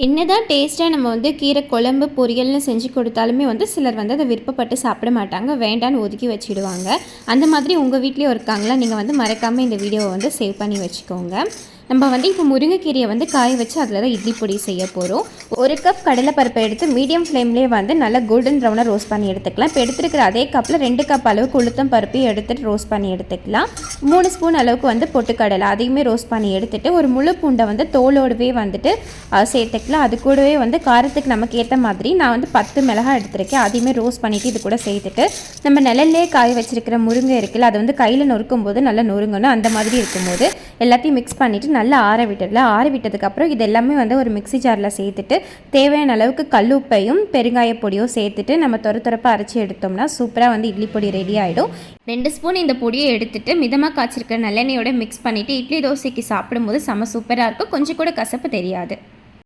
என்னதான் டேஸ்ட்டாக நம்ம வந்து கீரை குழம்பு பொரியல்னு செஞ்சு கொடுத்தாலுமே வந்து சிலர் வந்து அதை விருப்பப்பட்டு சாப்பிட மாட்டாங்க, வேண்டான்னு ஒதுக்கி வச்சிடுவாங்க. அந்த மாதிரி உங்கள் வீட்லேயும் இருக்காங்களா? நீங்கள் வந்து மறக்காமல் இந்த வீடியோவை வந்து சேவ் பண்ணி வச்சுக்கோங்க. நம்ம வந்து இப்போ முருங்கைக்கீரையை வந்து காய வச்சு அதில் தான் இட்லி பொடி செய்ய போகிறோம். 1 கப் கடலைப்பருப்பை எடுத்து மீடியம் ஃப்ளேம்லேயே வந்து நல்லா கோல்டன் ப்ரௌனாக ரோஸ்ட் பண்ணி எடுத்துக்கலாம். இப்போ எடுத்துருக்கிற அதே கப்பில் 2 கப் அளவுக்கு உளுத்தம் பருப்பையும் எடுத்துகிட்டு ரோஸ்ட் பண்ணி எடுத்துக்கலாம். 3 ஸ்பூன் அளவுக்கு வந்து பொட்டுக்கடலை அதையுமே ரோஸ்ட் பண்ணி எடுத்துகிட்டு ஒரு முழு பூண்டை வந்து தோலோடவே வந்துட்டு சேர்த்துக்கலாம். அது கூடவே வந்து காரத்துக்கு நமக்கு ஏற்ற மாதிரி நான் வந்து 10 மிளகாய் எடுத்துருக்கேன், அதையுமே ரோஸ்ட் பண்ணிவிட்டு இது கூட சேர்த்துட்டு நம்ம நிழல்லே காய வச்சிருக்கிற முருங்கை இருக்குல்ல, அதை வந்து கையில் நொறுக்கும் போது நல்லா நொறுங்கணும். அந்த மாதிரி இருக்கும்போது எல்லாத்தையும் மிக்ஸ் பண்ணிவிட்டு நல்லா ஆற விட்டுடலாம். ஆற விட்டதுக்கப்புறம் இது எல்லாமே வந்து ஒரு மிக்ஸி ஜாரில் சேர்த்துட்டு தேவையான அளவுக்கு கல்லுப்பையும் பெருங்காய பொடியும் சேர்த்துட்டு நம்ம துரப்பாக அரைச்சி எடுத்தோம்னா சூப்பராக வந்து இட்லி பொடி ரெடி ஆகிடும். 2 ஸ்பூன் இந்த பொடியை எடுத்துட்டு மிதமாக காய்ச்சிருக்கிற நல்லெண்ணெயோட மிக்ஸ் பண்ணிவிட்டு இட்லி தோசைக்கு சாப்பிடும்போது செம சூப்பராக இருக்கும். கொஞ்சம் கூட கசப்பு தெரியாது.